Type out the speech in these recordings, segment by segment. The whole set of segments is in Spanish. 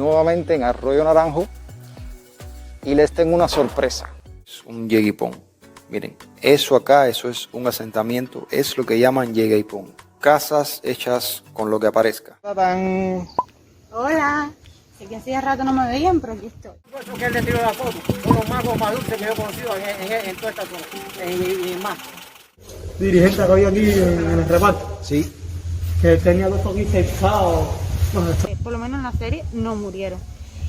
nuevamente en Arroyo Naranjo y les tengo una sorpresa. Es un yeguipón. Miren, eso acá, eso es un asentamiento, es lo que llaman yeguipón. Casas hechas con lo que aparezca. ¡Tatán! Hola, sé que hacía rato no me veían, pero aquí estoy. Eso que él le tiró la foto, son los magos más dulces que yo he conocido en toda esta zona, y más. Dirigente que había aquí en el reparto. Sí. Que tenía los ojos infectados. Por lo menos en la serie no murieron.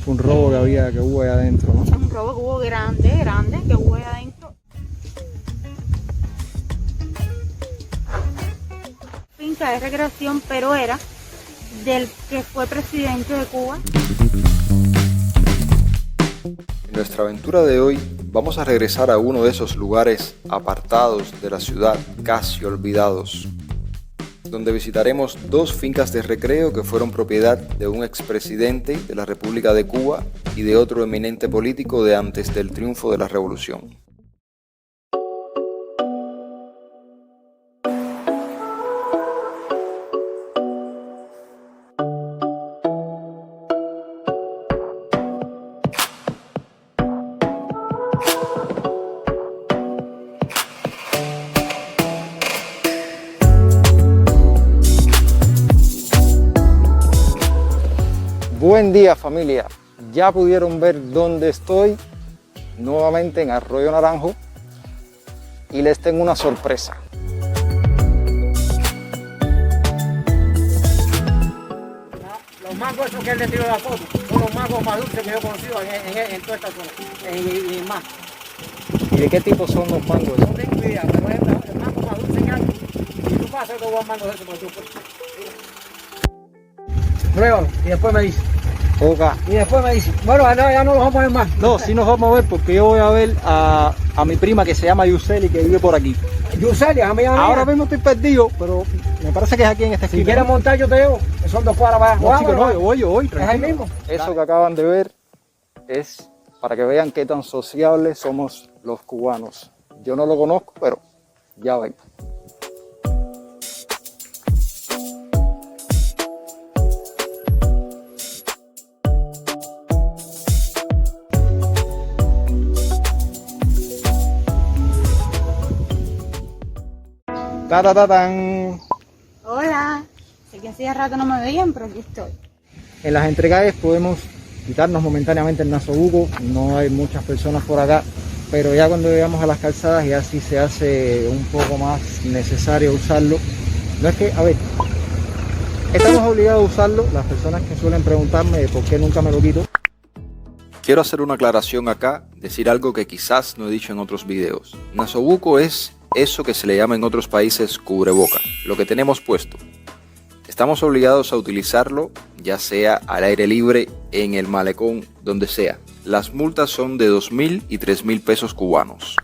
Fue un robo que hubo ahí adentro, ¿no? Es un robo que hubo grande, que hubo ahí adentro. Finca de recreación, pero era del que fue presidente de Cuba. En nuestra aventura de hoy vamos a regresar a uno de esos lugares apartados de la ciudad, casi olvidados, donde visitaremos dos fincas de recreo que fueron propiedad de un expresidente de la República de Cuba y de otro eminente político de antes del triunfo de la revolución. Buen día, familia. Ya pudieron ver dónde estoy, nuevamente en Arroyo Naranjo, y les tengo una sorpresa. Los magos esos que él le tiró la foto, son los magos más dulces que yo he conocido en toda esta zona, y más. ¿Y de qué tipo son los mangos? No tengo idea, pero es el mango más dulce que hay. Y tú pasas que voy a mango de eso para tu puerto. Pruébalo y después me dice. Oca. Y después me dice, bueno, ya no los vamos a ver más. No, sí nos vamos a ver porque yo voy a ver a mi prima que se llama Yuseli, que vive por aquí. Yuseli, amiga mía. Ahora mismo estoy perdido, pero me parece que es aquí en esta esquina. Si quieres montar, yo te llevo. Que son 2 cuadras para allá. No, chicos, no, yo voy, Es ahí tranquilo. mismo. Eso que acaban de ver es para que vean qué tan sociables somos los cubanos. Yo no lo conozco, pero ya ven. ¡Tatatán! Hola, sé que hacía rato no me veían, pero aquí estoy. En las entrecalles podemos quitarnos momentáneamente el nasobuco, no hay muchas personas por acá, pero ya cuando llegamos a las calzadas ya sí se hace un poco más necesario usarlo. No es que, a ver, estamos obligados a usarlo, las personas que suelen preguntarme de por qué nunca me lo quito. Quiero hacer una aclaración acá, decir algo que quizás no he dicho en otros videos. Nasobuco es eso que se le llama en otros países cubreboca, lo que tenemos puesto. Estamos obligados a utilizarlo, ya sea al aire libre, en el malecón, donde sea. Las multas son de 2.000 y 3.000 pesos cubanos.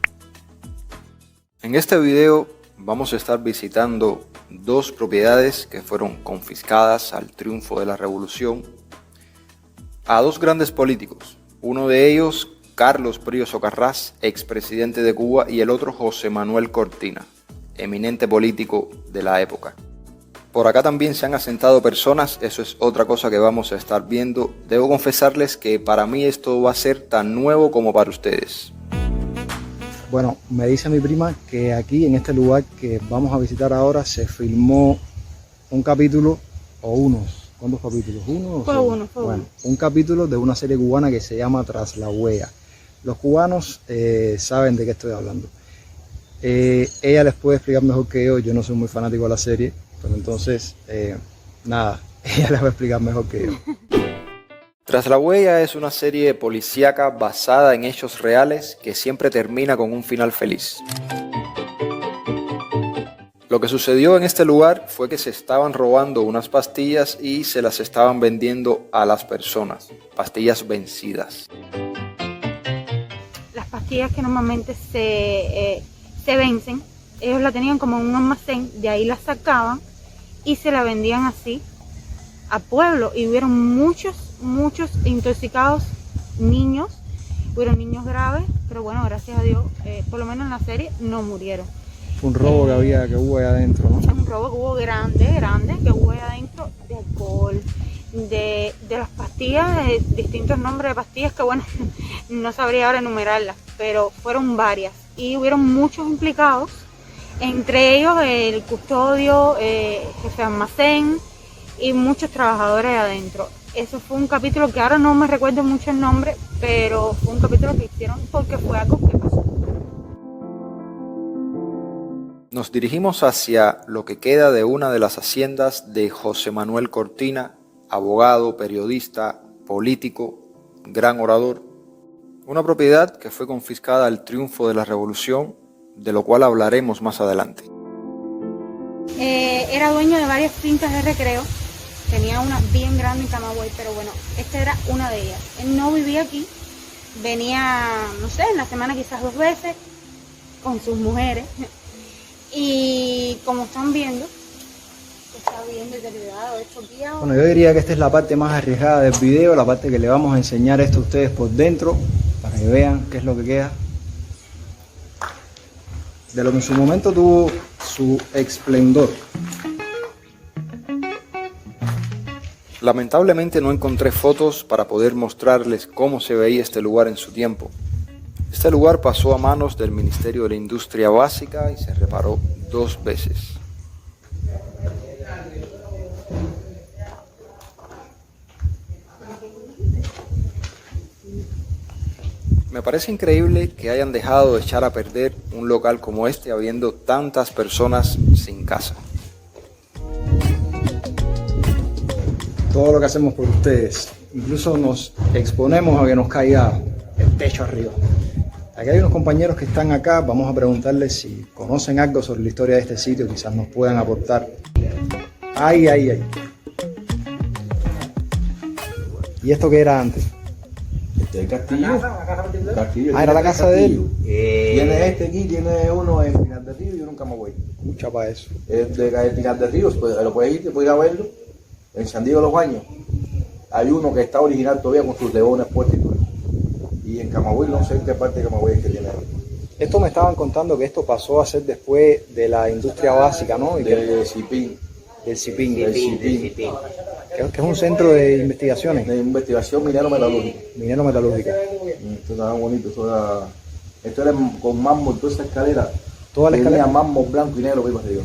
En este video vamos a estar visitando dos propiedades que fueron confiscadas al triunfo de la revolución a dos grandes políticos. Uno de ellos, Carlos Prío Socarrás, expresidente de Cuba, y el otro José Manuel Cortina, eminente político de la época. Por acá también se han asentado personas, eso es otra cosa que vamos a estar viendo. Debo confesarles que para mí esto va a ser tan nuevo como para ustedes. Bueno, me dice mi prima que aquí en este lugar que vamos a visitar ahora se filmó un capítulo o unos. ¿Cuántos capítulos? ¿Uno? Fue uno. Un capítulo de una serie cubana que se llama Tras la Huella. Los cubanos saben de qué estoy hablando. Ella les puede explicar mejor que yo no soy muy fanático de la serie, pero entonces, nada, ella les va a explicar mejor que yo. Tras la Huella es una serie policíaca basada en hechos reales que siempre termina con un final feliz. Lo que sucedió en este lugar fue que se estaban robando unas pastillas y se las estaban vendiendo a las personas, pastillas vencidas. Las pastillas que normalmente se vencen, ellos la tenían como en un almacén, de ahí las sacaban y se la vendían así a pueblo, y hubieron muchos intoxicados niños, hubieron niños graves, pero bueno, gracias a Dios, por lo menos en la serie no murieron. Fue un robo que hubo ahí adentro, ¿no? Es un robo que hubo grande, que hubo ahí adentro, de alcohol, de las pastillas, de distintos nombres de pastillas que bueno, no sabría ahora enumerarlas, pero fueron varias y hubieron muchos implicados, entre ellos el custodio, jefe de almacén y muchos trabajadores adentro. Eso fue un capítulo que ahora no me recuerdo mucho el nombre, pero fue un capítulo que hicieron porque fue algo que pasó. Nos dirigimos hacia lo que queda de una de las haciendas de José Manuel Cortina, abogado, periodista, político, gran orador. Una propiedad que fue confiscada al triunfo de la Revolución, de lo cual hablaremos más adelante. Era dueño de varias fincas de recreo, tenía una bien grande en Camagüey, pero bueno, esta era una de ellas. Él no vivía aquí, venía, no sé, en la semana quizás 2 veces, con sus mujeres, y como están viendo, está bien deteriorado, hecho guiado. Bueno, yo diría que esta es la parte más arriesgada del video, la parte que le vamos a enseñar esto a ustedes por dentro, para que vean qué es lo que queda. De lo que en su momento tuvo su esplendor. Lamentablemente no encontré fotos para poder mostrarles cómo se veía este lugar en su tiempo. Este lugar pasó a manos del Ministerio de la Industria Básica y se reparó 2 veces. Me parece increíble que hayan dejado de echar a perder un local como este habiendo tantas personas sin casa. Todo lo que hacemos por ustedes, incluso nos exponemos a que nos caiga el techo arriba. Aquí hay unos compañeros que están acá, vamos a preguntarles si conocen algo sobre la historia de este sitio, quizás nos puedan aportar. Ay. ¿Y esto qué era antes? Este es el castillo. Castillo. Era la casa de él. Tiene este aquí, tiene uno en Pinar del Río y uno en Camagüey. Mucha para eso. El de Pinar del Río, pues, lo puedes ir a verlo. En San Diego de los Baños hay uno que está original todavía con sus leones puestos y todo. Y en Camagüey, no sé en qué parte de Camagüey es que tiene. Esto me estaban contando que esto pasó a ser después de la industria básica, ¿no? Y Del CIPIN. del CIPIN. Que es un centro de investigaciones. De investigación minero-metalúrgica. Minero metalúrgico. Esto estaba bonito. Esto era con mármol, toda esa escalera. Toda la escalera. Tenía mármol blanco y negro, ¿qué pasa yo?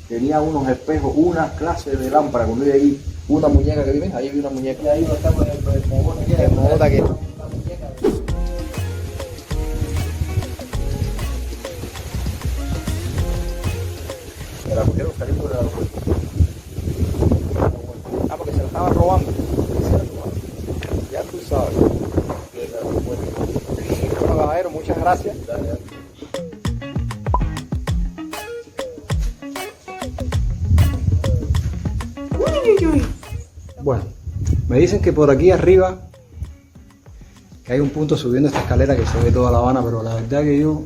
Tenía unos espejos, una clase de lámpara. Cuando yo ahí, una muñeca que vive, ahí vi una muñeca. Y ahí no estamos el mogón aquí. El mogón aquí. Me la cogieron saliendo del aeropuerto. Ah, porque se lo estaban robando. Ya tú sabes. Bueno, caballero, muchas gracias. Bueno, me dicen que por aquí arriba que hay un punto subiendo esta escalera que se ve toda La Habana, pero la verdad que yo...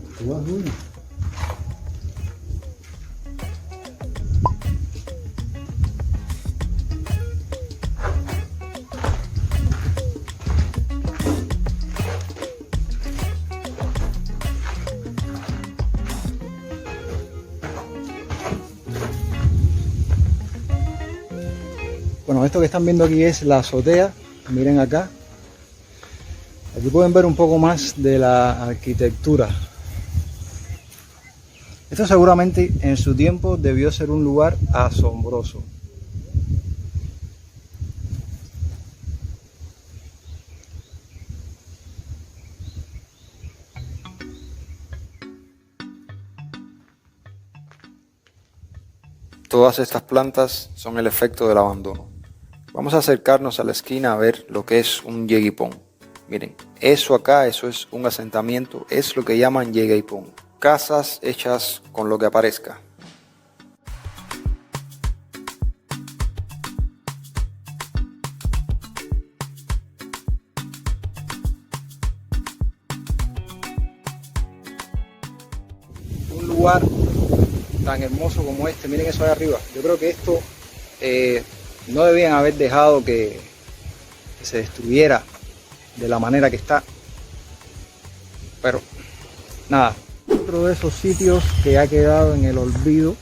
Bueno, esto que están viendo aquí es la azotea, miren acá. Aquí pueden ver un poco más de la arquitectura. Esto seguramente en su tiempo debió ser un lugar asombroso. Todas estas plantas son el efecto del abandono. Vamos a acercarnos a la esquina a ver lo que es un yeguipón. Miren, eso acá, eso es un asentamiento, es lo que llaman yeguipón. Casas hechas con lo que aparezca. Un lugar tan hermoso como este, miren eso ahí arriba. Yo creo que esto no debían haber dejado que se destruyera de la manera que está, pero nada. Otro de esos sitios que ha quedado en el olvido,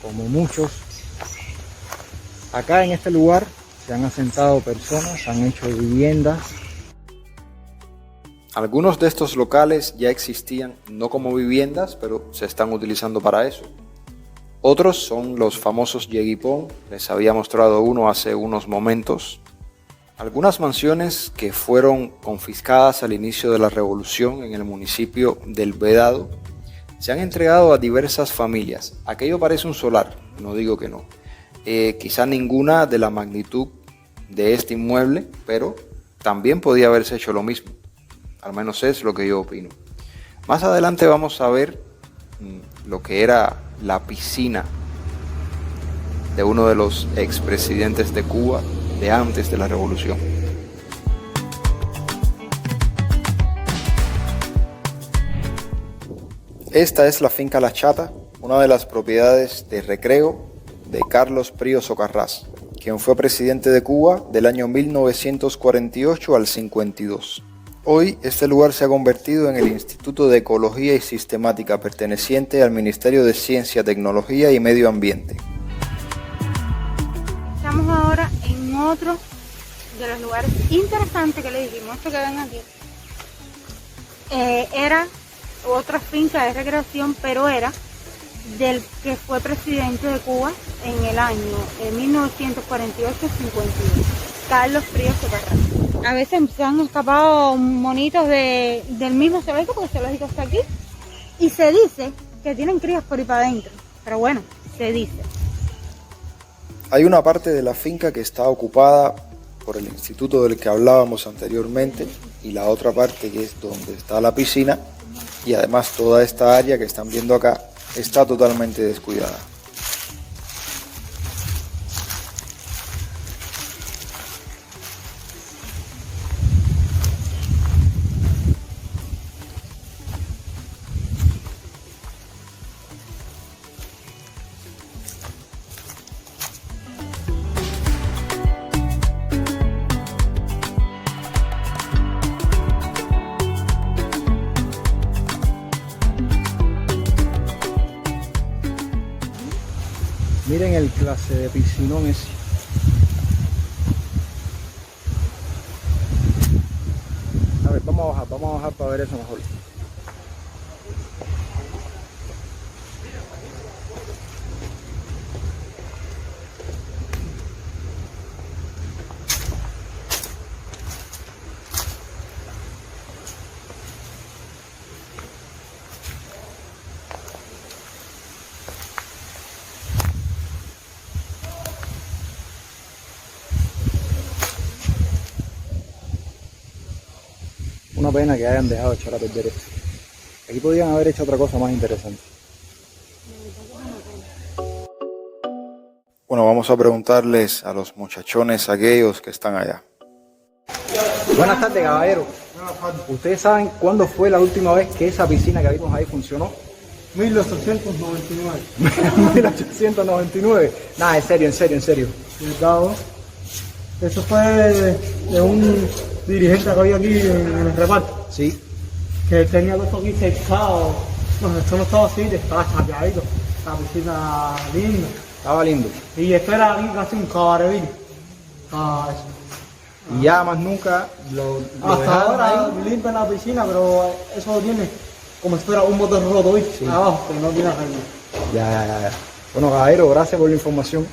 como muchos. Acá en este lugar se se han asentado personas, han hecho viviendas. Algunos de estos locales ya existían no como viviendas, pero se están utilizando para eso. Otros son los famosos yeguipón, les había mostrado uno hace unos momentos. Algunas mansiones que fueron confiscadas al inicio de la revolución en el municipio del Vedado se han entregado a diversas familias. Aquello parece un solar, no digo que no. Quizá ninguna de la magnitud de este inmueble, pero también podía haberse hecho lo mismo. Al menos es lo que yo opino. Más adelante vamos a ver lo que era la piscina de uno de los expresidentes de Cuba de antes de la revolución. Esta es la finca La Chata, una de las propiedades de recreo de Carlos Prío Socarrás, quien fue presidente de Cuba del año 1948 al 52. Hoy este lugar se ha convertido en el Instituto de Ecología y Sistemática perteneciente al Ministerio de Ciencia, Tecnología y Medio Ambiente. Estamos ahora en otro de los lugares interesantes que le dijimos, esto que ven aquí. Era otra finca de recreación, pero era del que fue presidente de Cuba en el año 1948-52, Carlos Prío Socarrás. A veces se han escapado monitos del mismo zoológico, porque el zoológico está aquí, y se dice que tienen crías por ahí para adentro, pero bueno, se dice. Hay una parte de la finca que está ocupada por el instituto del que hablábamos anteriormente y la otra parte, que es donde está la piscina, y además toda esta área que están viendo acá está totalmente descuidada. Miren el clase de piscinón ese. A ver, vamos a bajar para ver eso mejor. Una pena que hayan dejado echar a perder esto. Aquí podían haber hecho otra cosa más interesante. Bueno, vamos a preguntarles a los muchachones aquellos que están allá. Buenas tardes, caballero. ¿Ustedes saben cuándo fue la última vez que esa piscina que vimos ahí funcionó? 1899. 1899. Nada, en serio. Cuidado. Eso fue de un dirigente que había aquí en el reparto, Sí. que tenía todo aquí cercado. Bueno, esto no estaba así, estaba chapeadito. La piscina linda. Estaba lindo. Y esto era aquí casi un cabaret. Y ya más nunca lo Hasta dejaron ahora ahí. limpian la piscina, pero eso tiene como si fuera un motor roto, ¿viste? Sí. Abajo, que no tiene arreglo. Ya. Bueno, caballero, gracias por la información.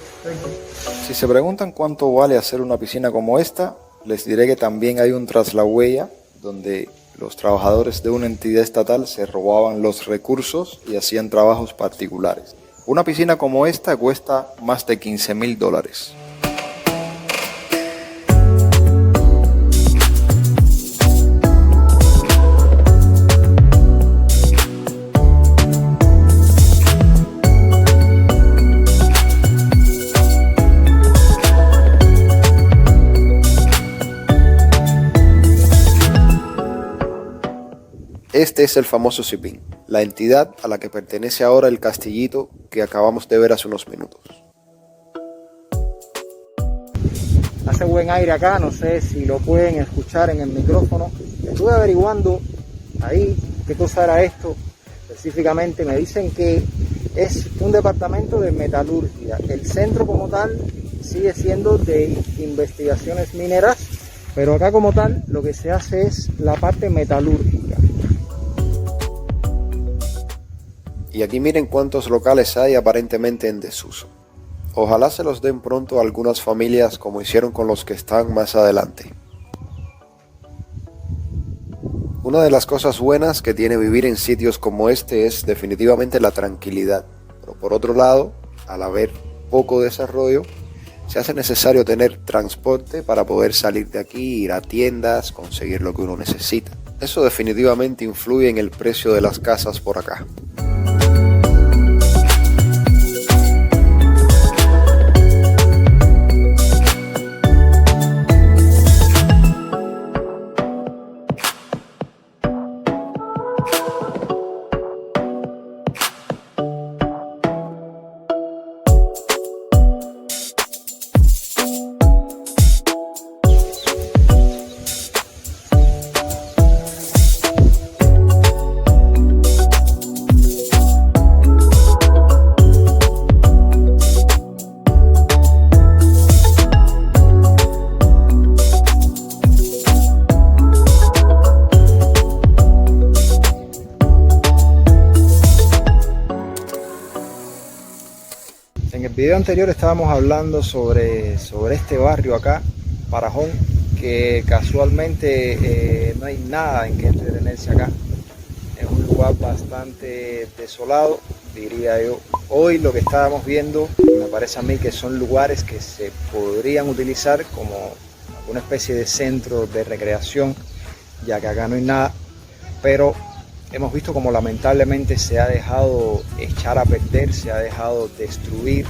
Si se preguntan cuánto vale hacer una piscina como esta, les diré que también hay un traslahuella donde los trabajadores de una entidad estatal se robaban los recursos y hacían trabajos particulares. Una piscina como esta cuesta más de $15,000. Este es el famoso CIPIN, la entidad a la que pertenece ahora el castillito que acabamos de ver hace unos minutos. Hace buen aire acá, no sé si lo pueden escuchar en el micrófono. Estuve averiguando ahí qué cosa era esto específicamente. Me dicen que es un departamento de metalurgia. El centro como tal sigue siendo de investigaciones mineras, pero acá como tal lo que se hace es la parte metalúrgica. Y aquí miren cuántos locales hay aparentemente en desuso. Ojalá se los den pronto a algunas familias como hicieron con los que están más adelante. Una de las cosas buenas que tiene vivir en sitios como este es definitivamente la tranquilidad. Pero por otro lado, al haber poco desarrollo, se hace necesario tener transporte para poder salir de aquí, ir a tiendas, conseguir lo que uno necesita. Eso definitivamente influye en el precio de las casas por acá. En el video anterior estábamos hablando sobre este barrio acá, Parajón, que casualmente no hay nada en que entretenerse acá. Es un lugar bastante desolado, diría yo. Hoy lo que estábamos viendo, me parece a mí que son lugares que se podrían utilizar como una especie de centro de recreación, ya que acá no hay nada, pero hemos visto como lamentablemente se ha dejado echar a perder, se ha dejado destruir.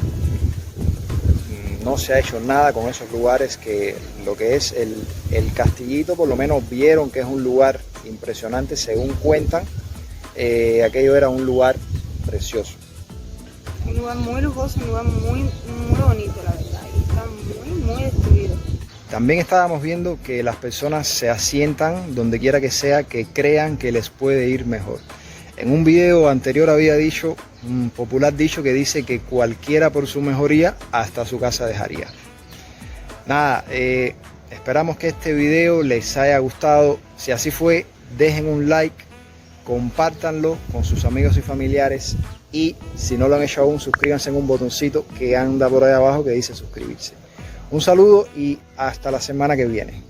No se ha hecho nada con esos lugares, que lo que es el Castillito, por lo menos vieron que es un lugar impresionante, según cuentan. Aquello era un lugar precioso. Un lugar muy lujoso, un lugar muy bonito, la verdad, y está muy destruido. También estábamos viendo que las personas se asientan donde quiera que sea, que crean que les puede ir mejor. En un video anterior había dicho, un popular dicho que dice que cualquiera por su mejoría hasta su casa dejaría. Nada, esperamos que este video les haya gustado. Si así fue, dejen un like, compártanlo con sus amigos y familiares, y si no lo han hecho aún, suscríbanse en un botoncito que anda por ahí abajo que dice suscribirse. Un saludo y hasta la semana que viene.